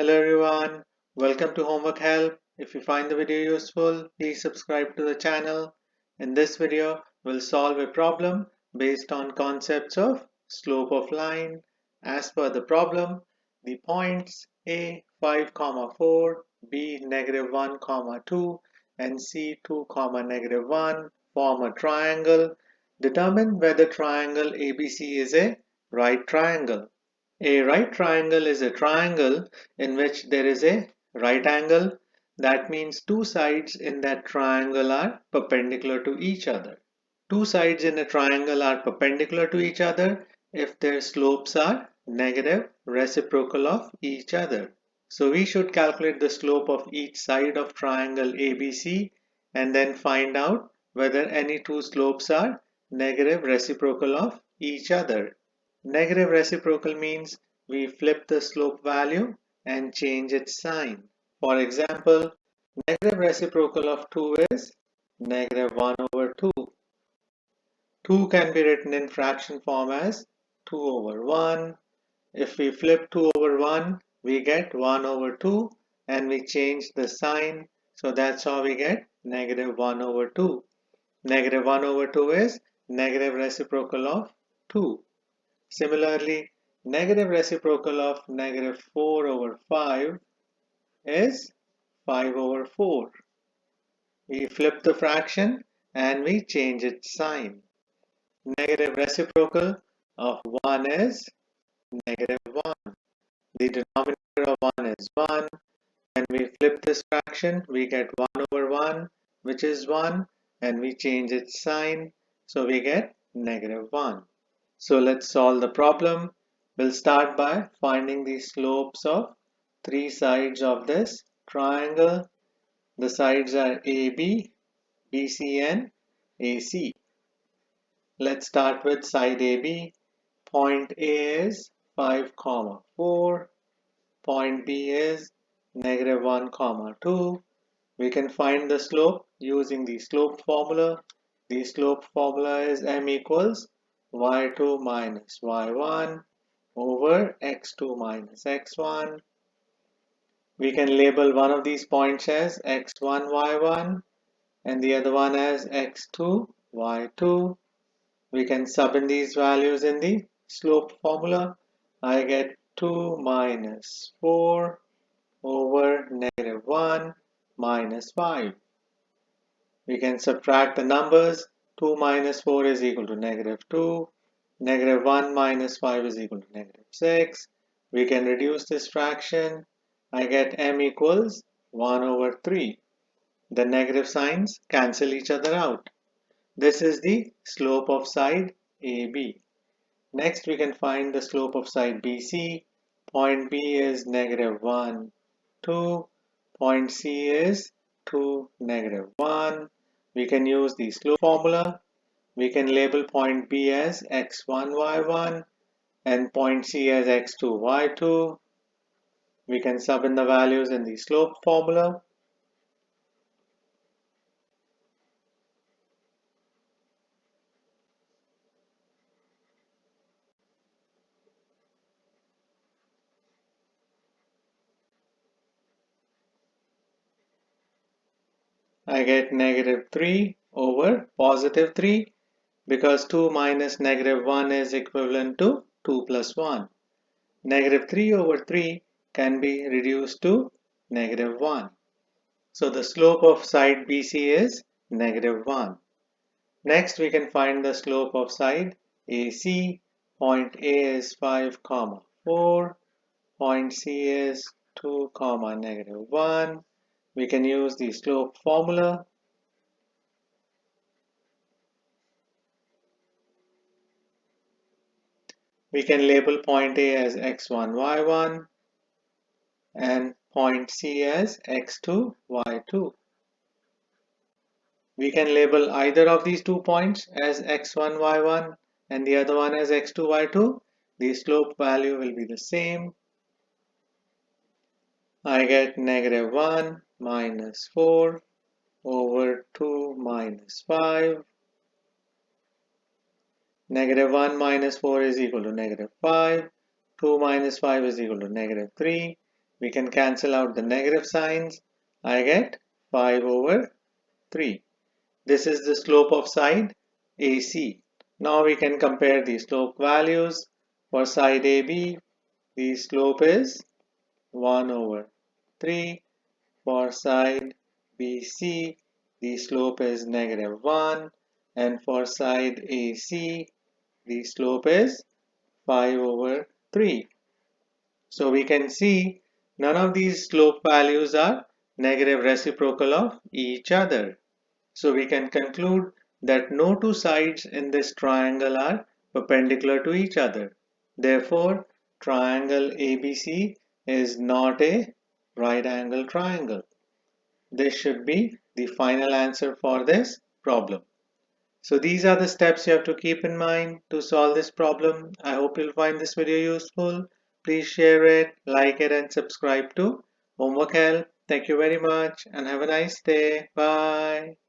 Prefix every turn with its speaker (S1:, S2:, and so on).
S1: Hello everyone, welcome to Homework Help. If you find the video useful, please subscribe to the channel. In this video, we'll solve a problem based on concepts of slope of line. As per the problem, the points A 5, 4, B -1, 2 and C 2, -1 form a triangle. Determine whether triangle ABC is a right triangle. A right triangle is a triangle in which there is a right angle. That means two sides in that triangle are perpendicular to each other. Two sides in a triangle are perpendicular to each other if their slopes are negative reciprocal of each other. So we should calculate the slope of each side of triangle ABC and then find out whether any two slopes are negative reciprocal of each other. Negative reciprocal means we flip the slope value and change its sign. For example, negative reciprocal of 2 is -1/2. 2 can be written in fraction form as 2/1. If we flip 2/1, we get 1/2 and we change the sign. So that's how we get -1/2. -1/2 is negative reciprocal of 2. Similarly, negative reciprocal of -4/5 is 5/4. We flip the fraction and we change its sign. Negative reciprocal of 1 is -1. The denominator of 1 is 1. When we flip this fraction, we get 1/1, which is 1, and we change its sign, so we get -1. So let's solve the problem. We'll start by finding the slopes of three sides of this triangle. The sides are AB, BC and AC. Let's start with side AB. Point A is 5, 4. Point B is -1, 2. We can find the slope using the slope formula. The slope formula is m equals y2 minus y1 over x2 minus x1. We can label one of these points as x1, y1 and the other one as x2, y2. We can sub in these values in the slope formula. I get 2 minus 4 over -1 minus 5. We can subtract the numbers. 2 minus 4 is equal to -2. -1 minus 5 is equal to -6. We can reduce this fraction. I get m equals 1/3. The negative signs cancel each other out. This is the slope of side AB. Next, we can find the slope of side BC. Point B is -1, 2. Point C is 2, -1. We can use the slope formula. We can label point B as x1, y1 and point C as x2, y2. We can sub in the values in the slope formula. I get -3 over +3 because 2 minus -1 is equivalent to 2 plus 1. -3 over 3 can be reduced to -1. So the slope of side BC is -1. Next, we can find the slope of side AC. Point A is 5, 4. Point C is 2, -1. We can use the slope formula. We can label point A as x1, y1 and point C as x2, y2. We can label either of these 2 points as x1, y1 and the other one as x2, y2. The slope value will be the same. I get -1 minus 4 over 2 minus 5. -1 minus 4 is equal to -5. 2 minus 5 is equal to -3. We can cancel out the negative signs. I get 5 over 3. This is the slope of side AC. Now we can compare the slope values. For side AB, the slope is 1 over 3. For side BC, the slope is negative 1. And for side AC, the slope is 5 over 3. So we can see none of these slope values are negative reciprocal of each other. So we can conclude that no two sides in this triangle are perpendicular to each other. Therefore, triangle ABC is not a right angle triangle. This should be the final answer for this problem. So these are the steps you have to keep in mind to solve this problem. I hope you'll find this video useful. Please share it, like it, and subscribe to Homework Help. Thank you very much and have a nice day. Bye.